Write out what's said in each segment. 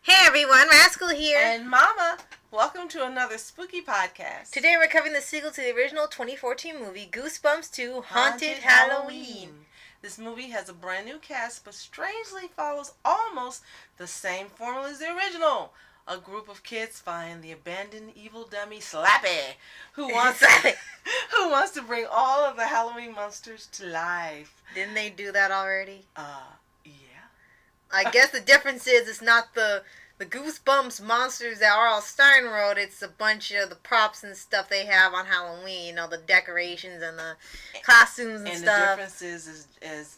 Hey everyone, Rascal here. And Mama, welcome to another spooky podcast. Today we're covering the sequel to the original 2014 movie, Goosebumps 2 Haunted Halloween. This movie has a brand new cast, but strangely follows almost the same formula as the original. A group of kids find the abandoned evil dummy Slappy, who wants to bring all of the Halloween monsters to life. Didn't they do that already? Yeah. I guess the difference is it's not the Goosebumps monsters that R.L. Stein wrote. It's a bunch of the props and stuff they have on Halloween. You know, the decorations and the costumes and stuff. And the difference is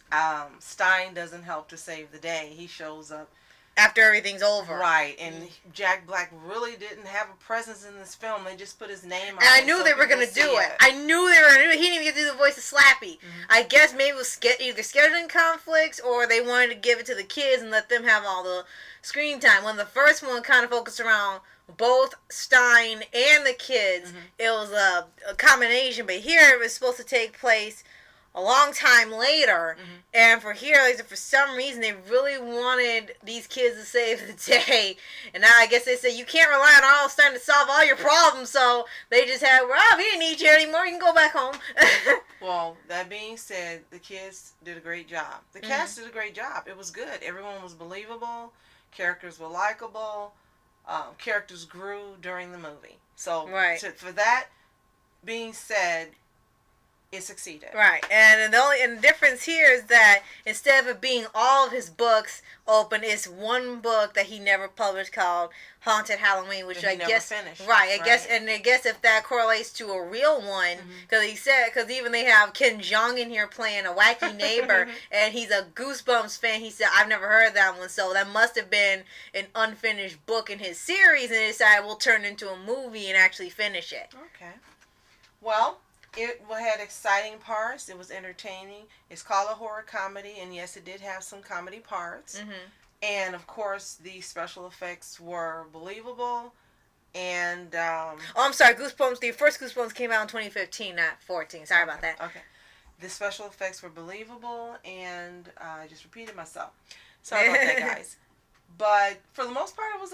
Stein doesn't help to save the day. He shows up after everything's over. Right, and Jack Black really didn't have a presence in this film. They just put his name on it. And I knew they were going to do it. I knew they were going to do it. He didn't even get to do the voice of Slappy. Mm-hmm. I guess maybe it was either scheduling conflicts or they wanted to give it to the kids and let them have all the screen time. When the first one kind of focused around both Stein and the kids, mm-hmm. It was a combination. But here it was supposed to take place a long time later, mm-hmm. And for here, like, for some reason, they really wanted these kids to save the day, and now I guess they said you can't rely on R.L. Stein to solve all your problems, so they just had, well, we didn't need you anymore, you can go back home. Well, that being said, the kids did a great job. The cast did a great job. It was good. Everyone was believable. Characters were likable. Characters grew during the movie. So, right. For that being said, it succeeded. Right, and the difference here is that instead of it being all of his books open, it's one book that he never published called Haunted Halloween, which I guess finished. Right, I guess if that correlates to a real one, because even they have Ken Jeong in here playing a wacky neighbor, and he's a Goosebumps fan. He said I've never heard that one, so that must have been an unfinished book in his series, and they decided we'll turn it into a movie and actually finish it. Okay, well. It had exciting parts. It was entertaining. It's called a horror comedy, and yes, it did have some comedy parts. Mm-hmm. And of course, the special effects were believable. And I'm sorry, Goosebumps. The first Goosebumps came out in 2015, not 14. Sorry about that. Okay, the special effects were believable, and I just repeated myself. Sorry about that, guys. But for the most part, it was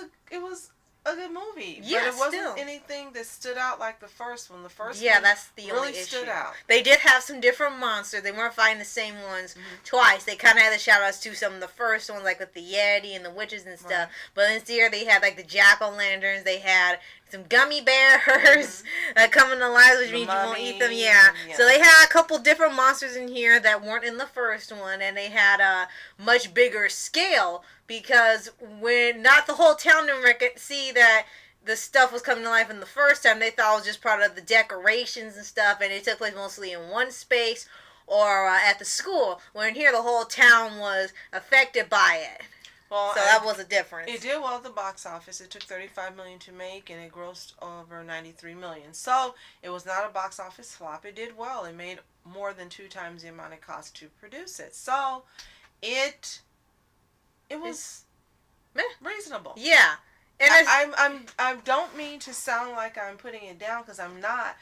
a good movie. Yeah, but it wasn't anything that stood out like the first one. The first one that's the really only issue. Stood out. They did have some different monsters. They weren't fighting the same ones twice. They kind of had the shout-outs to some of the first ones, like with the Yeti and the witches and stuff. Right. But this year they had like the jack-o'-lanterns. They had some gummy bears coming to life, which means you won't eat them. Yeah. So they had a couple different monsters in here that weren't in the first one, and they had a much bigger scale because when not the whole town didn't see that the stuff was coming to life in the first time. They thought it was just part of the decorations and stuff, and it took place mostly in one space or at the school. Where in here, the whole town was affected by it. Well, so that was a difference. It did well at the box office. It took $35 million to make, and it grossed over $93 million. So it was not a box office flop. It did well. It made more than 2 times the amount it cost to produce it. So it was reasonable. Yeah. And I don't mean to sound like I'm putting it down because I'm not,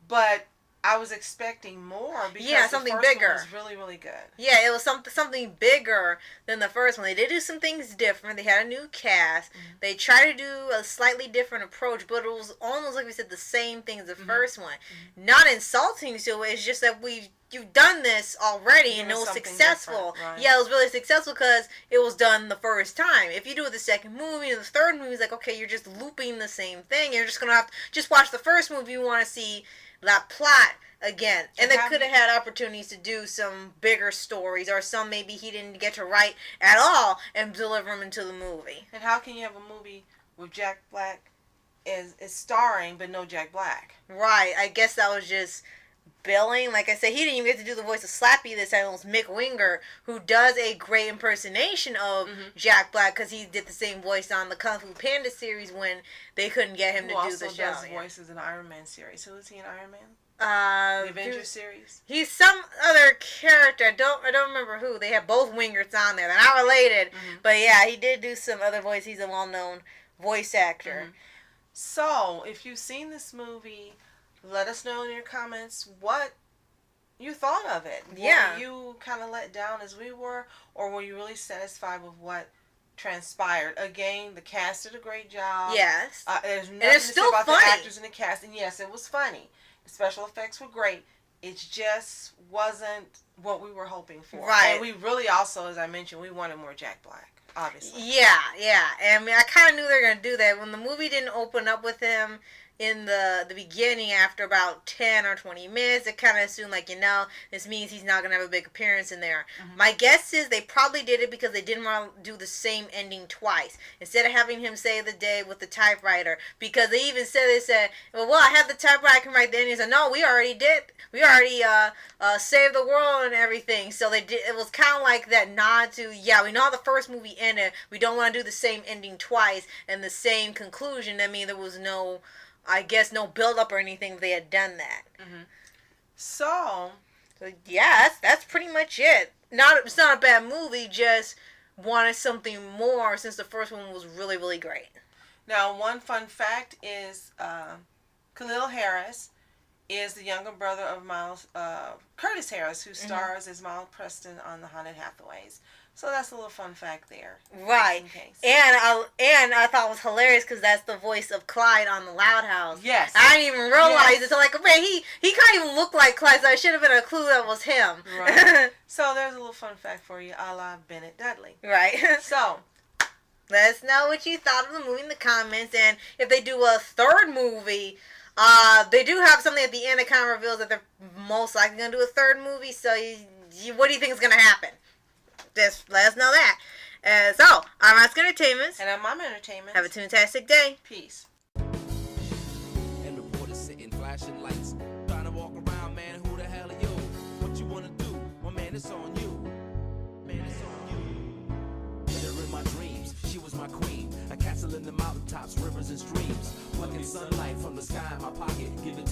but I was expecting more because something the first bigger. one was really, really good. Yeah, it was something bigger than the first one. They did do some things different. They had a new cast. Mm-hmm. They tried to do a slightly different approach, but it was almost like we said the same thing as the first one. Mm-hmm. Not insulting to it. It's just that you've done this already and it was successful. Right? Yeah, it was really successful because it was done the first time. If you do it the second movie and the third movie, it's like, okay, you're just looping the same thing. You're just going to have to just watch the first movie. You want to see that plot again. And they could have had opportunities to do some bigger stories or some maybe he didn't get to write at all and deliver them into the movie. And how can you have a movie with Jack Black is starring but no Jack Black? Right. I guess that was just billing. Like I said, he didn't even get to do the voice of Slappy this time. It was Mick Winger, who does a great impersonation of Jack Black because he did the same voice on the Kung Fu Panda series when they couldn't get him to do the show. Who also does voices in Iron Man series. Who is he in Iron Man? The Avengers series. He's some other character. I don't remember who. They have both Wingers on there. They're not related, but yeah, he did do some other voice. He's a well-known voice actor. So, if you've seen this movie, let us know in your comments what you thought of it. Yeah. Were you kind of let down as we were, or were you really satisfied with what transpired. Again, the cast did a great job. Yes. There's nothing it's to still say about funny. the actors and the cast. And yes, it was funny. The special effects were great. It just wasn't what we were hoping for. Right. And we really also, as I mentioned, we wanted more Jack Black, obviously. Yeah. And I mean, I kind of knew they were going to do that. When the movie didn't open up with him in the beginning, after about 10 or 20 minutes, it kind of assumed, like, this means he's not going to have a big appearance in there. Mm-hmm. My guess is they probably did it because they didn't want to do the same ending twice. Instead of having him save the day with the typewriter, because they even said, well, I have the typewriter, I can write the ending. So, no, we already did. We already saved the world and everything. So they did. It was kind of like that nod to, we know how the first movie ended. We don't want to do the same ending twice and the same conclusion. I mean, there was no build up or anything. They had done that. Mm-hmm. So yeah, that's pretty much it. It's not a bad movie. Just wanted something more since the first one was really, really great. Now, one fun fact is Khalil Harris is the younger brother of Curtis Harris, who stars as Miles Preston on The Haunted Hathaways. So that's a little fun fact there. Right. And I thought it was hilarious because that's the voice of Clyde on the Loud House. Yes. I didn't even realize it. So man, he can't even look like Clyde, so I should have been a clue that was him. Right. So there's a little fun fact for you, a la Bennett Dudley. Right. So let us know what you thought of the movie in the comments, and if they do a third movie, they do have something at the end that kind of reveals that they're most likely going to do a third movie. So what do you think is going to happen? Just let us know that. So, I'm Oscar Entertainment. And I'm Mom Entertainment. Have a fantastic day. Peace. And reporters sitting flashing lights. Trying to walk around, man, who the hell are you? What you want to do? Well, man, it's on you. Man, it's on you. Hit her in my dreams. She was my queen. A castle in the mountaintops, rivers and streams. Plucking sunlight from the sky in my pocket. Giving